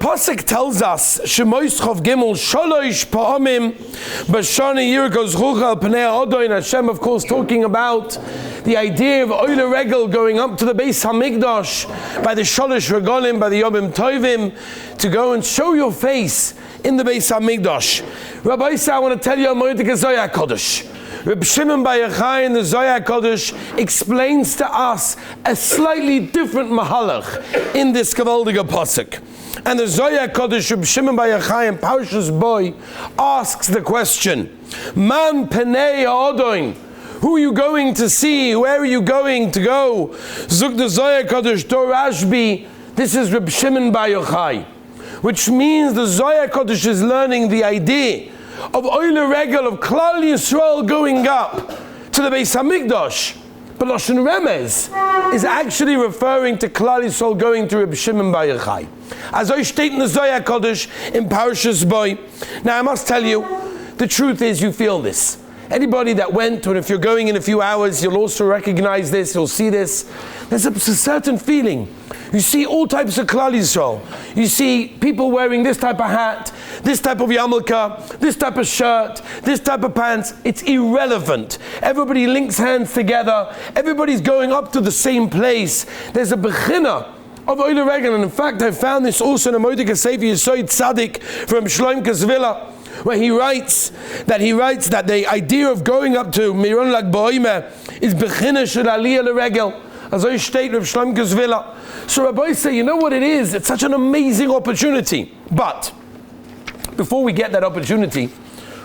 Pasuk tells us, Shemois Chav Gimel Shalosh Pa'amim B'Shana Yirkos Ruchal Pnei Adon. Hashem, of course, talking about the idea of Oile Regel going up to the Beis Hamikdash by the Shalosh Regalim, by the Yomim Tovim, to go and show your face in the Beis Hamikdash. Rabbi Isa, I want to tell you a Moedik Zohar Kodesh. Reb Shimon Bar Yochai in the Zohar Kodesh explains to us a slightly different mahalach in this Kavaldiga Pasuk. And the Zohar Kodesh, Reb Shimon Bar Yochai in Parshas Boy, asks the question, Man Penei Adon, who are you going to see? Where are you going to go? Zuk the Zohar Kodesh, Dor Rashbi, this is Reb Shimon Bar Yochai, which means the Zohar Kodesh is learning the idea of Oile Regel, of Klal Yisrael going up to the Beis Hamikdash. But Lashon Remez is actually referring to Klal Yisrael going to Reb Shimon Bar Yochai. As I state in the Zohar Kodesh in Parshas Boy. Now I must tell you, the truth is you feel this. Anybody that went, or if you're going in a few hours, you'll also recognize this, you'll see this. There's a certain feeling. You see all types of Klal Yisrael. You see people wearing this type of hat, this type of yarmulke, this type of shirt, this type of pants. It's irrelevant. Everybody links hands together. Everybody's going up to the same place. There's a bechina of Oile Regel. And in fact, I found this also in a Moedik Sefer Yesod Tzadik from Shloim Kasvila, where he writes that the idea of going up to Miron Lag Ba'omer is bechina shel aliyah l'regel. As I state with Shloim Kasvila. So Rabbi say, you know what it is? It's such an amazing opportunity. But before we get that opportunity,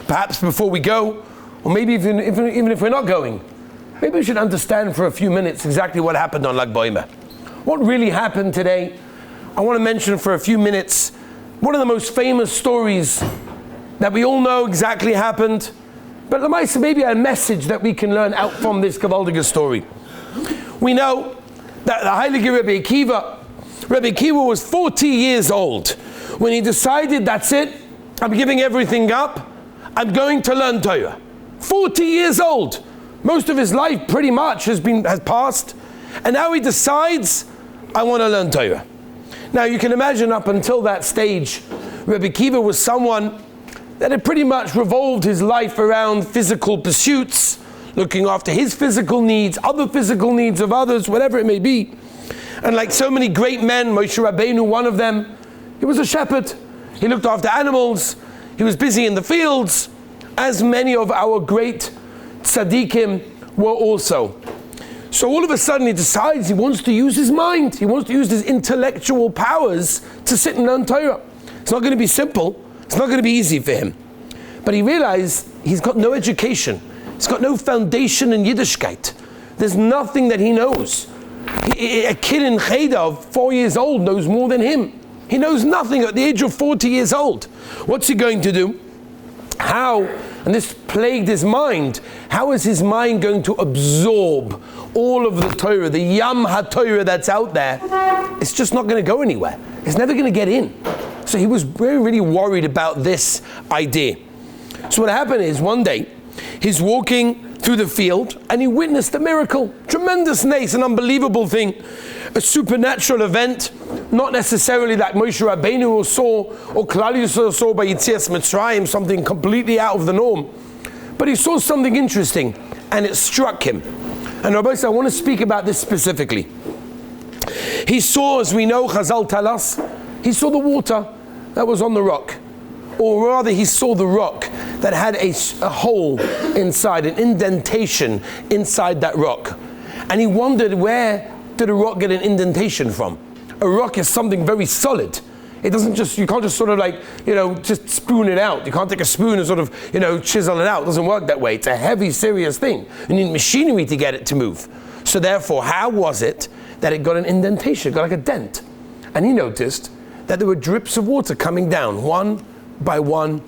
perhaps before we go, or maybe even if we're not going, maybe we should understand for a few minutes exactly what happened on Lag Ba'omer. What really happened today? I want to mention for a few minutes one of the most famous stories that we all know exactly happened, but maybe a message that we can learn out from this Kavaldiga story. We know that the Heilige Rebbe Akiva was 40 years old when he decided, that's it, I'm giving everything up, I'm going to learn Torah. 40 years old. Most of his life pretty much has passed, and now he decides, I want to learn Torah. Now you can imagine up until that stage, Rebbe Akiva was someone that had pretty much revolved his life around physical pursuits, looking after his physical needs, other physical needs of others, whatever it may be. And like so many great men, Moshe Rabbeinu, one of them, he was a shepherd. He looked after animals. He was busy in the fields, as many of our great tzaddikim were also. So all of a sudden he decides he wants to use his mind. He wants to use his intellectual powers to sit and learn Torah. It's not going to be simple. It's not going to be easy for him. But he realized he's got no education. He's got no foundation in Yiddishkeit. There's nothing that he knows. A kid in Cheder of 4 years old knows more than him. He knows nothing at the age of 40 years old. What's he going to do? How, and this plagued his mind, how is his mind going to absorb all of the Torah, the Yam HaTorah that's out there? It's just not going to go anywhere. It's never going to get in. So he was very, really worried about this idea. So what happened is one day, he's walking through the field and he witnessed a miracle. Tremendous nace, an unbelievable thing. A supernatural event, not necessarily like Moshe Rabbeinu saw or Klal Yisrael saw by Yetzias Mitzrayim, something completely out of the norm. But he saw something interesting and it struck him. And Rabbi said, I want to speak about this specifically. He saw, as we know, Chazal tell us, he saw the water that was on the rock. Or rather, he saw the rock that had a hole inside, an indentation inside that rock. And he wondered, where did a rock get an indentation from? A rock is something very solid. It doesn't just, you can't just sort of like, just spoon it out. You can't take a spoon and sort of, chisel it out. It doesn't work that way. It's a heavy, serious thing. You need machinery to get it to move. So therefore, how was it that it got an indentation, got like a dent? And he noticed that there were drips of water coming down, one by one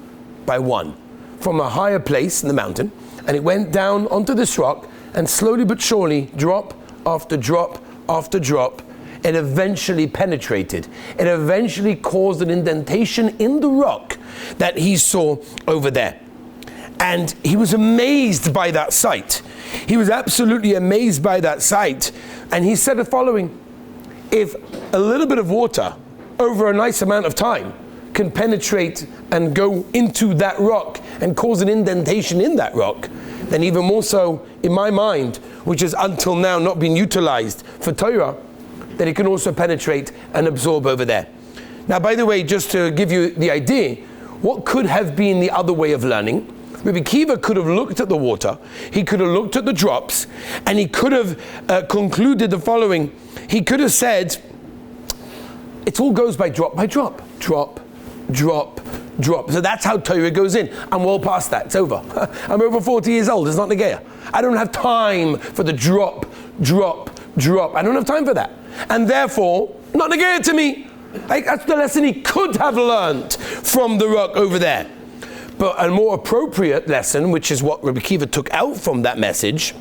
by one, from a higher place in the mountain, and it went down onto this rock, and slowly but surely, drop after drop after drop, it eventually penetrated. It eventually caused an indentation in the rock that he saw over there. And he was amazed by that sight. He was absolutely amazed by that sight. And he said the following: if a little bit of water over a nice amount of time can penetrate and go into that rock and cause an indentation in that rock, then even more so, in my mind, which has until now not been utilized for Torah, that it can also penetrate and absorb over there. Now, by the way, just to give you the idea, what could have been the other way of learning? Rabbi Akiva could have looked at the water, he could have looked at the drops, and he could have concluded the following. He could have said, it all goes by drop, drop, drop. So that's how Torah goes in. I'm well past that, it's over. I'm over 40 years old, it's not Negea. I don't have time for the drop. I don't have time for that. And therefore, not Negea to me. That's the lesson he could have learned from the rock over there. But a more appropriate lesson, which is what Rabbi Akiva took out from that message,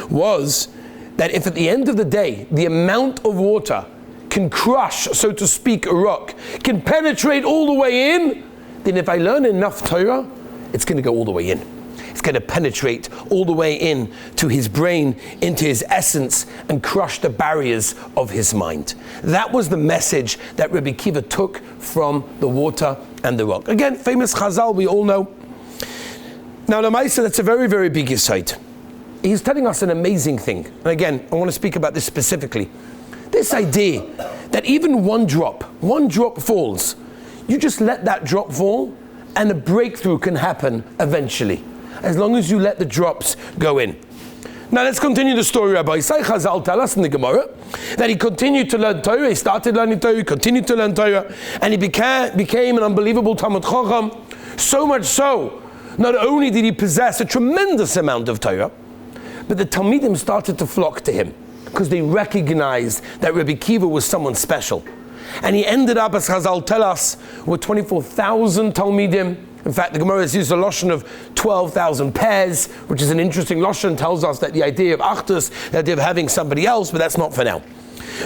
was that if at the end of the day, the amount of water can crush, so to speak, a rock, can penetrate all the way in, then if I learn enough Torah, it's going to go all the way in. It's going to penetrate all the way in to his brain, into his essence, and crush the barriers of his mind. That was the message that Rabbi Akiva took from the water and the rock. Again, famous Chazal, we all know. Now, Lamaisa, that's a very, very big insight. He's telling us an amazing thing. And again, I want to speak about this specifically. This idea that even one drop falls, you just let that drop fall, and a breakthrough can happen eventually, as long as you let the drops go in. Now let's continue the story. Rabbi Isai Chazal tell us in the Gemara that he continued to learn Torah, he started learning Torah, he continued to learn Torah, and he became an unbelievable Talmud Chacham, so much so, not only did he possess a tremendous amount of Torah, but the Talmidim started to flock to him, because they recognized that Rabbi Akiva was someone special. And he ended up, as Chazal tell us, with 24,000 Talmidim. In fact, the Gemara has used a lashon of 12,000 pairs, which is an interesting lashon, tells us that the idea of achdus, the idea of having somebody else, but that's not for now.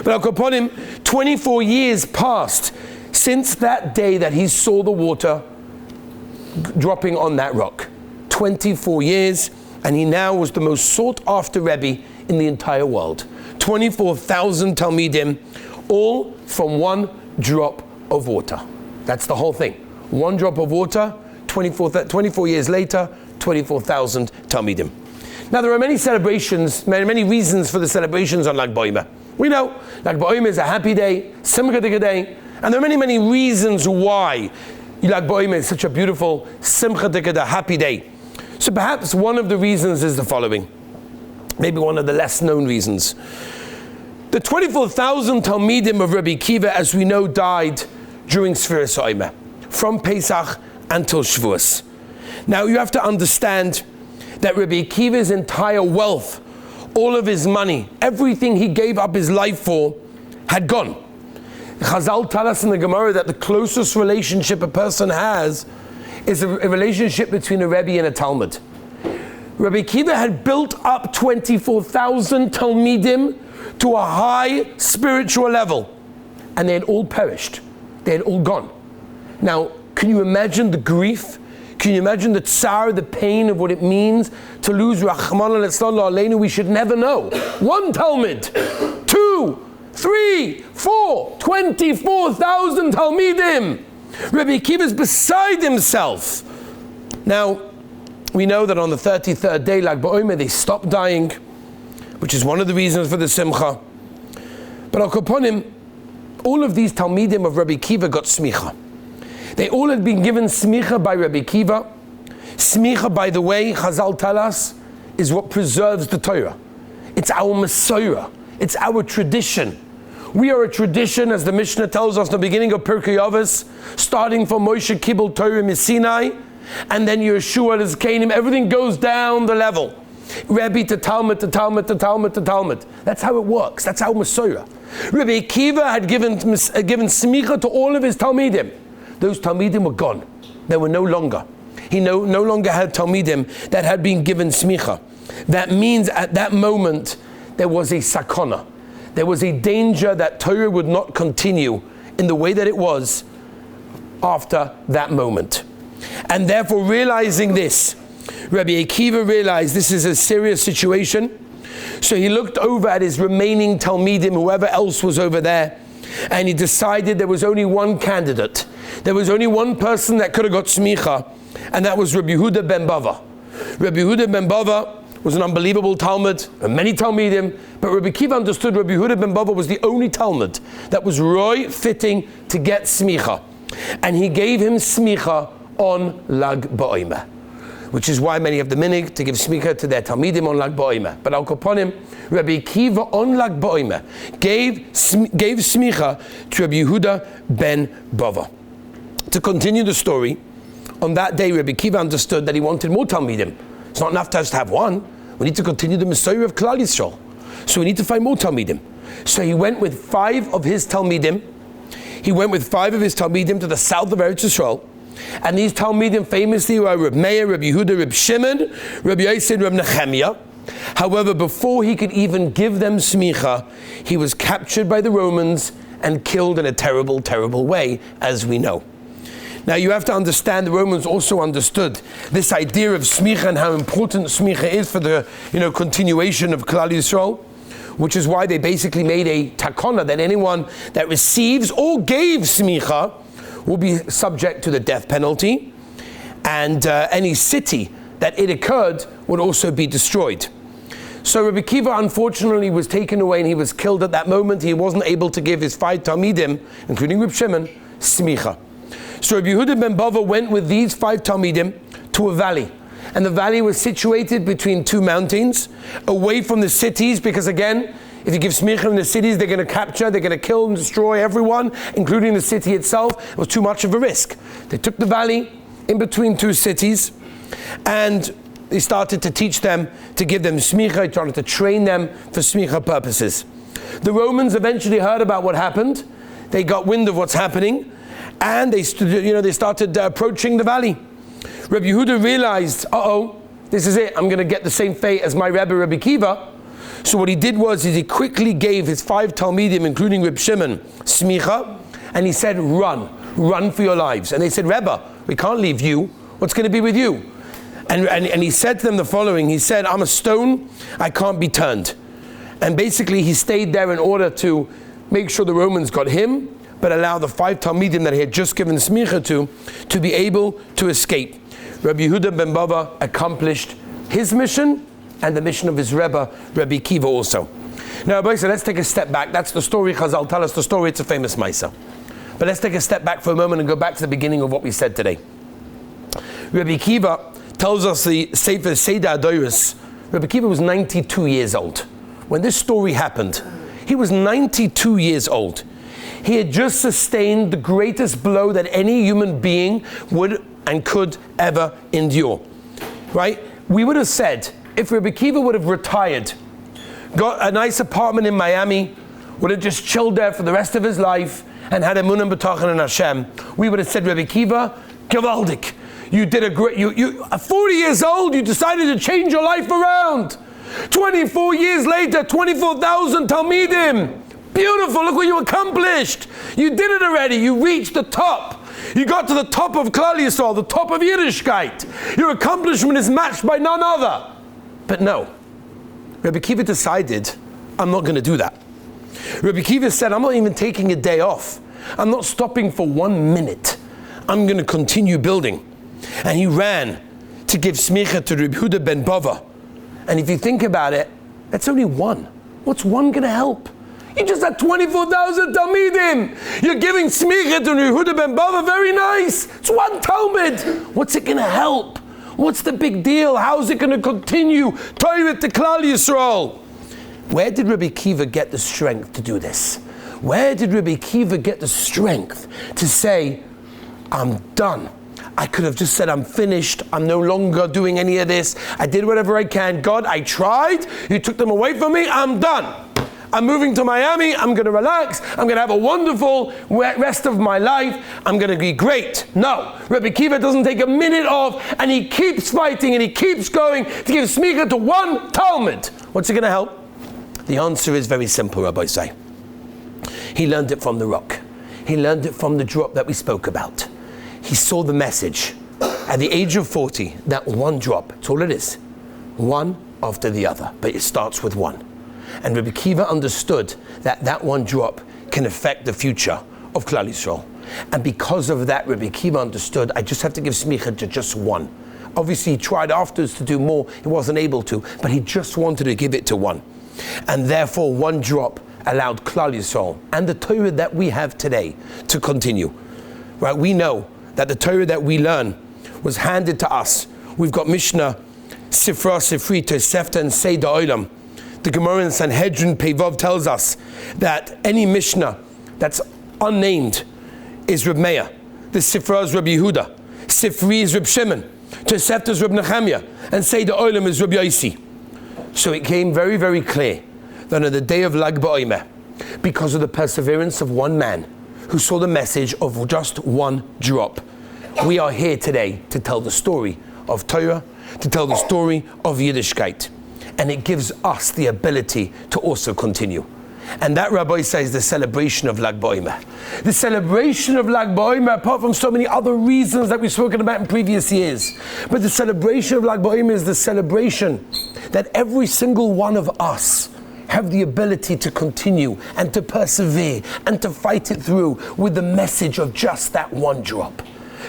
But upon him, 24 years passed since that day that he saw the water dropping on that rock. 24 years, and he now was the most sought after Rebbe in the entire world. 24,000 Talmidim, all from one drop of water. That's the whole thing. One drop of water, 24 years later, 24,000 Talmidim. Now there are many celebrations, many reasons for the celebrations on Lag BaOmer. We know Lag BaOmer is a happy day, Simcha day, and there are many reasons why Lag BaOmer is such a beautiful Simcha happy day. So perhaps one of the reasons is the following. Maybe one of the less known reasons. The 24,000 Talmidim of Rabbi Akiva, as we know, died during Sfiras HaOmer, from Pesach until Shavuos. Now you have to understand that Rabbi Akiva's entire wealth, all of his money, everything he gave up his life for, had gone. Chazal tell us in the Gemara that the closest relationship a person has is a relationship between a Rebbe and a Talmud. Rabbi Akiva had built up 24,000 Talmidim to a high spiritual level, and they had all perished. They had all gone. Now, can you imagine the grief? Can you imagine the tsar, the pain of what it means to lose Rahman al-Aleinu? We should never know. One Talmud, 2, 3, 4, 24,000 Talmidim. Rabbi Akiva is beside himself. Now, we know that on the 33rd day, Lag BaOmer, they stopped dying, which is one of the reasons for the Simcha. But Al Kaponim, all of these Talmidim of Rabbi Akiva got smicha. They all had been given smicha by Rabbi Akiva. Smicha, by the way, Chazal tell us, is what preserves the Torah. It's our Masorah. It's our tradition. We are a tradition, as the Mishnah tells us in the beginning of Pirkei Avos, starting from Moshe Kibbel Torah Sinai, and then Yeshua as Canaan, everything goes down the level. Rebbe to Talmud, to Talmud, to Talmud, to Talmud. That's how it works. That's our Masorah. Rabbi Akiva had given smicha to all of his Talmidim. Those Talmidim were gone. They were no longer. He no longer had Talmidim that had been given smicha. That means at that moment there was a sakana. There was a danger that Torah would not continue in the way that it was after that moment. And therefore, realizing this, Rabbi Akiva realized this is a serious situation. So he looked over at his remaining Talmidim, whoever else was over there, And he decided there was only one candidate. There was only one person that could have got smicha, and that was Rabbi Yehuda ben Bava. Rabbi Yehuda ben Bava was an unbelievable Talmud, and many Talmidim, but Rabbi Kiva understood Rabbi Yehuda ben Bava was the only Talmud that was fitting to get smicha. And he gave him smicha on Lag BaOmer, which is why many have the minig to give smicha to their Talmidim on Lag BaOmer. But Al Kaponim, Rabbi Kiva on Lag BaOmer gave smicha to Rabbi Yehuda ben Bava. To continue the story, on that day Rabbi Kiva understood that he wanted more Talmidim. It's not enough to just have one. We need to continue the Messiah of Klal Yisrael. So we need to find more Talmidim. So he went with 5 of his Talmidim. He went with 5 of his Talmidim to the south of Eretz Yisrael. And these Talmidim famously were Reb Meir, Reb Yehuda, Reb Shimon, Reb Yosef, Reb Nechemiah. However, before he could even give them smicha, he was captured by the Romans and killed in a terrible, terrible way, as we know. Now you have to understand, the Romans also understood this idea of smicha and how important smicha is for the continuation of Klal Yisrael, which is why they basically made a takana that anyone that receives or gave smicha will be subject to the death penalty, and any city that it occurred would also be destroyed. So Rabbi Kiva unfortunately was taken away and he was killed at that moment. He wasn't able to give his 5 Talmidim, including Reb Shimon, smicha. So Rabbi Yehuda ben Bava went with these 5 Talmidim to a valley. And the valley was situated between 2 mountains, away from the cities, because again, if you give smicha in the cities, they're going to capture, they're going to kill and destroy everyone, including the city itself. It was too much of a risk. They took the valley in between 2 cities, and they started to teach them, to give them smicha, started to train them for smicha purposes. The Romans eventually heard about what happened. They got wind of what's happening, and they started approaching the valley. Rabbi Yehuda realized, this is it. I'm going to get the same fate as my Rebbe, Rabbi Kiva. So what he did was he quickly gave his 5 Talmidim, including Reb Shimon, smicha, and he said, run for your lives. And they said, Rebbe, we can't leave you. What's going to be with you? And he said to them the following. He said, I'm a stone, I can't be turned. And basically he stayed there in order to make sure the Romans got him, but allow the 5 Talmidim that he had just given smicha to be able to escape. Rabbi Yehuda ben Bava accomplished his mission and the mission of his Rebbe, Rabbi Kiva also. Now, so let's take a step back. That's the story. Chazal tell us the story. It's a famous Maisa. But let's take a step back for a moment and go back to the beginning of what we said today. Rabbi Kiva tells us the Sefer Seder Adoros. Rabbi Kiva was 92 years old. When this story happened, he was 92 years old. He had just sustained the greatest blow that any human being would and could ever endure. Right? We would have said, if Rabbi Kiva would have retired, got a nice apartment in Miami, would have just chilled there for the rest of his life, and had emunah and betachon in Hashem, we would have said, Rabbi Kiva, gewaldig. You did a great, you 40 years old, you decided to change your life around. 24 years later, 24,000 Talmidim. Beautiful, look what you accomplished. You did it already, you reached the top. You got to the top of Klal Yisrael, the top of Yiddishkeit. Your accomplishment is matched by none other. But no, Rabbi Kiva decided, I'm not going to do that. Rabbi Kiva said, I'm not even taking a day off. I'm not stopping for 1 minute. I'm going to continue building. And he ran to give smicha to Rabbi Yehuda ben Bava. And if you think about it, that's only 1. What's 1 going to help? You just had 24,000 Talmidim. You're giving smicha to Yehuda ben Bava, very nice. It's 1 Talmud. What's it going to help? What's the big deal? How's it going to continue? Torah to Klal Yisrael. Where did Rabbi Kiva get the strength to do this? Where did Rabbi Kiva get the strength to say, I'm done? I could have just said, I'm finished. I'm no longer doing any of this. I did whatever I can. God, I tried. You took them away from me. I'm done. I'm moving to Miami. I'm going to relax. I'm going to have a wonderful rest of my life. I'm going to be great. No. Rabbi Kiva doesn't take a minute off, and he keeps fighting and he keeps going to give smicha to 1 Talmud. What's it going to help? The answer is very simple, Rabbi say. He learned it from the rock. He learned it from the drop that we spoke about. He saw the message. At the age of 40, that 1 drop, that's all it is. 1 after the other, but it starts with 1. And Rabbi Kiva understood that 1 drop can affect the future of Klal Yisrael. And because of that, Rabbi Akiva understood, I just have to give smicha to just one. Obviously, he tried afterwards to do more, he wasn't able to, but he just wanted to give it to one. And therefore, one drop allowed Klal Yisrael and the Torah that we have today to continue. Right? We know that the Torah that we learn was handed to us. We've got Mishnah, Sifra, Sifri, Tosefta, and Seder Olam. The Gemara in Sanhedrin Pevav tells us that any Mishnah that's unnamed is Reb Meir. The Sifra is Reb Yehuda. Sifri is Reb Shimon. Tosefta is Reb Nechemiah. And Seder Olam is Reb Yosi. So it came very, very clear that on the day of Lag BaOmer, because of the perseverance of one man who saw the message of just one drop, we are here today to tell the story of Torah, to tell the story of Yiddishkeit. And it gives us the ability to also continue. And that, Rabbi says, the celebration of Lag BaOmer. The celebration of Lag BaOmer, apart from so many other reasons that we've spoken about in previous years, but the celebration of Lag BaOmer is the celebration that every single one of us have the ability to continue and to persevere and to fight it through with the message of just that one drop.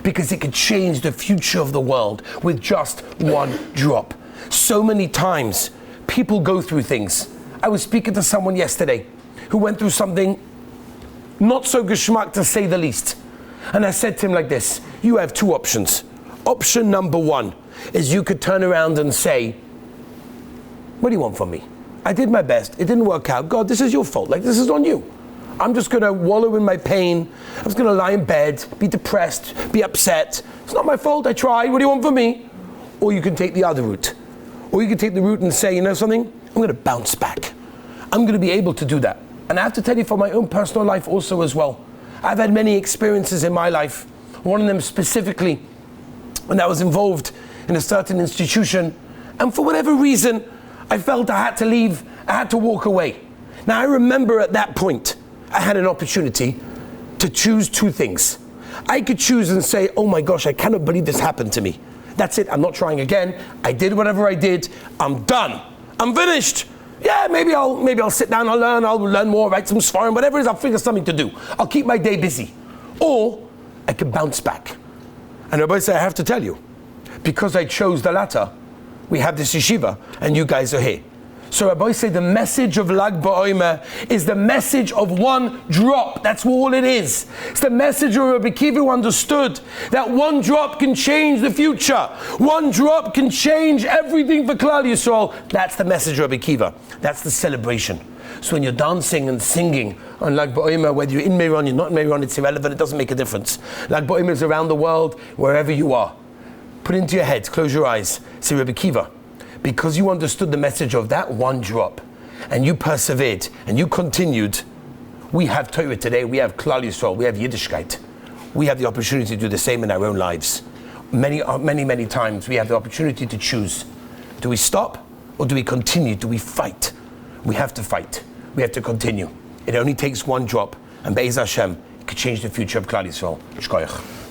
Because it could change the future of the world with just one drop. So many times, people go through things. I was speaking to someone yesterday who went through something not so geschmack, to say the least. And I said to him like this, you have two options. Option number one is you could turn around and say, what do you want from me? I did my best, it didn't work out. God, this is your fault, like this is on you. I'm just gonna wallow in my pain. I'm just gonna lie in bed, be depressed, be upset. It's not my fault, I tried, what do you want from me? Or you can take the other route. Or you can take the route and say, you know something? I'm gonna bounce back. I'm gonna be able to do that. And I have to tell you from my own personal life also as well. I've had many experiences in my life. One of them specifically, when I was involved in a certain institution, and for whatever reason, I felt I had to leave, I had to walk away. Now I remember at that point, I had an opportunity to choose two things. I could choose and say, oh my gosh, I cannot believe this happened to me. That's it, I'm not trying again. I did whatever I did, I'm done. I'm finished. Yeah, maybe I'll sit down, I'll learn more, write some sfarim, whatever it is, I'll figure something to do. I'll keep my day busy. Or I could bounce back. And Rabbi said, I have to tell you, because I chose the latter, we have this yeshiva, and you guys are here. So Rabbi said the message of Lag BaOmer is the message of one drop. That's all it is. It's the message of Rabbi Akiva who understood that one drop can change the future. One drop can change everything for Klal Yisrael. That's the message of Rabbi Akiva. That's the celebration. So when you're dancing and singing on Lag BaOmer, whether you're in Meron, you're not in Meron, it's irrelevant, it doesn't make a difference. Lag BaOmer is around the world, wherever you are. Put it into your head, close your eyes, say Rabbi Akiva, because you understood the message of that one drop, and you persevered, and you continued, we have Torah today, we have Klal Yisrael, we have Yiddishkeit. We have the opportunity to do the same in our own lives. Many times we have the opportunity to choose. Do we stop, or do we continue? Do we fight? We have to fight. We have to continue. It only takes one drop, and Be'ez Hashem, it could change the future of Klal Yisrael. Shkoyach.